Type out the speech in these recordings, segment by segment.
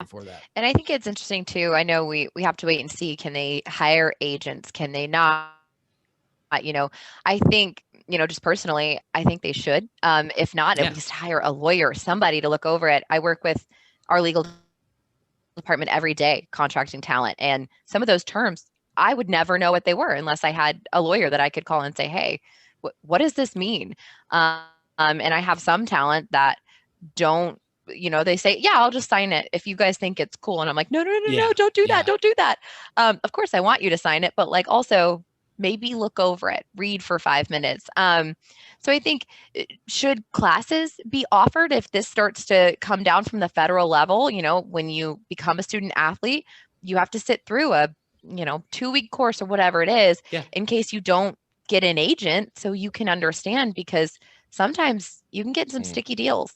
for that. And I think it's interesting too. I know we have to wait and see, can they hire agents? Can they not? I think, just personally, I think they should. If not, at Yeah. least hire a lawyer, somebody to look over it. I work with our legal department every day, contracting talent, and some of those terms I would never know what they were unless I had a lawyer that I could call and say, hey, what does this mean? And I have some talent that don't, they say, yeah, I'll just sign it if you guys think it's cool. And I'm like, no, no, no, no, no, don't Yeah. do that. Don't Yeah. do that. Of course, I want you to sign it, but like also maybe look over it, read for 5 minutes. So I think, should classes be offered if this starts to come down from the federal level? When you become a student athlete, you have to sit through a 2-week course or whatever it is Yeah. in case you don't get an agent, so you can understand, because sometimes you can get some Mm. sticky deals.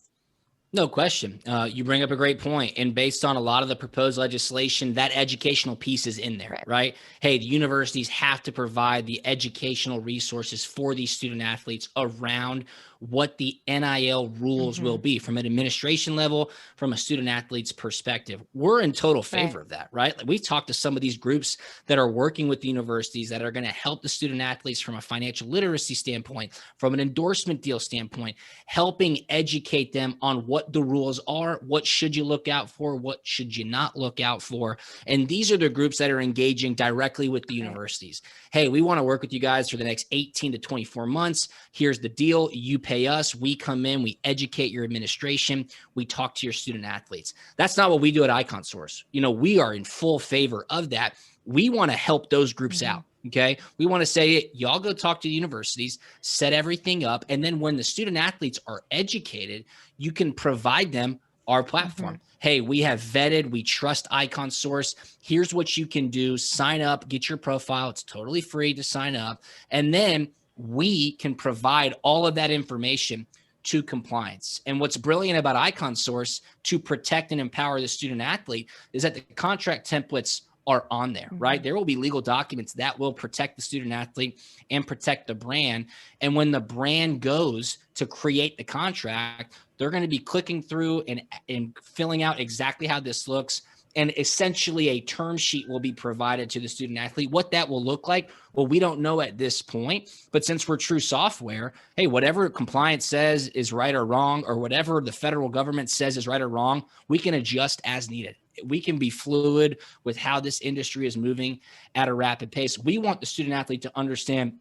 No question. You bring up a great point. And based on a lot of the proposed legislation, that educational piece is in there, Right. right? Hey, the universities have to provide the educational resources for these student athletes around what the NIL rules will Mm-hmm. be from an administration level, from a student athlete's perspective. We're in total Right. favor of that, right? Like, we've talked to some of these groups that are working with the universities that are going to help the student athletes from a financial literacy standpoint, from an endorsement deal standpoint, helping educate them on what the rules are, what should you look out for, what should you not look out for. And these are the groups that are engaging directly with the Right. universities. Hey, we want to work with you guys for the next 18 to 24 months. Here's the deal. You pay us. We come in, we educate your administration. We talk to your student athletes. That's not what we do at Icon Source. We are in full favor of that. We want to help those groups Mm-hmm. out. Okay. We want to say, y'all go talk to the universities, set everything up. And then when the student athletes are educated, you can provide them our Mm-hmm. platform. Hey, we have vetted, we trust Icon Source. Here's what you can do. Sign up, get your profile. It's totally free to sign up. And then we can provide all of that information to compliance. And what's brilliant about Icon Source to protect and empower the student athlete is that the contract templates are on there, right? Mm-hmm. There will be legal documents that will protect the student athlete and protect the brand. And when the brand goes to create the contract, they're going to be clicking through and filling out exactly how this looks. And essentially a term sheet will be provided to the student athlete. What that will look like, well, we don't know at this point, but since we're true software, hey, whatever compliance says is right or wrong, or whatever the federal government says is right or wrong, we can adjust as needed. We can be fluid with how this industry is moving at a rapid pace. We want the student athlete to understand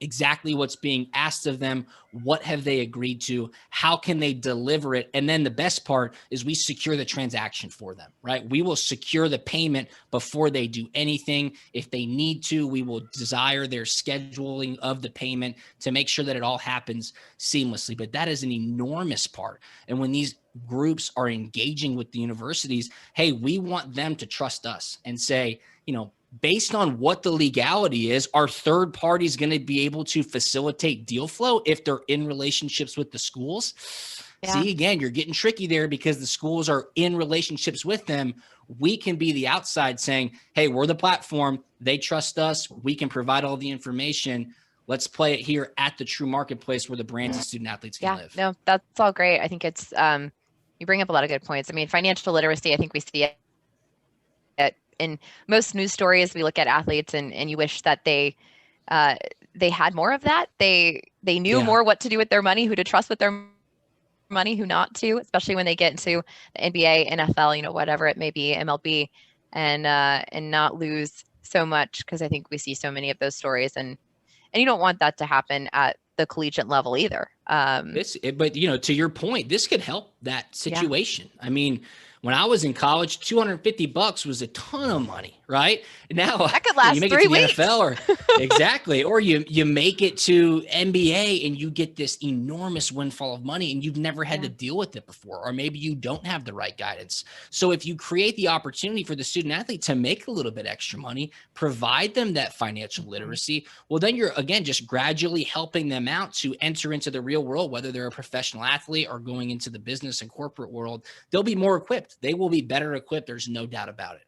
exactly what's being asked of them. What have they agreed to? How can they deliver it? And then the best part is we secure the transaction for them, right? We will secure the payment before they do anything. If they need to, we will desire their scheduling of the payment to make sure that it all happens seamlessly. But that is an enormous part. And when these groups are engaging with the universities, hey, we want them to trust us and say, based on what the legality is, are third parties going to be able to facilitate deal flow if they're in relationships with the schools? Yeah. See, again, you're getting tricky there because the schools are in relationships with them. We can be the outside saying, hey, we're the platform. They trust us. We can provide all the information. Let's play it here at the true marketplace where the brands and student athletes can Yeah. live. No, that's all great. I think it's, you bring up a lot of good points. I mean, financial literacy, I think we see it in most news stories. We look at athletes and you wish that uh, they had more of that. They knew Yeah. more what to do with their money, who to trust with their money, who not to, especially when they get into the NBA, NFL, whatever it may be, MLB, and not lose so much, because I think we see so many of those stories, and you don't want that to happen at the collegiate level either. But to your point, this could help that Yeah, situation. I mean, when I was in college, $250 was a ton of money, right? Now, that could you last make it three to the weeks. NFL, or exactly, or you make it to NBA and you get this enormous windfall of money and you've never had to Yeah. deal with it before, or maybe you don't have the right guidance. So if you create the opportunity for the student athlete to make a little bit extra money, provide them that financial Mhm. literacy, well, then you're, again, just gradually helping them out to enter into the real world, whether they're a professional athlete or going into the business and corporate world. They'll be more equipped. They will be better equipped. There's no doubt about it.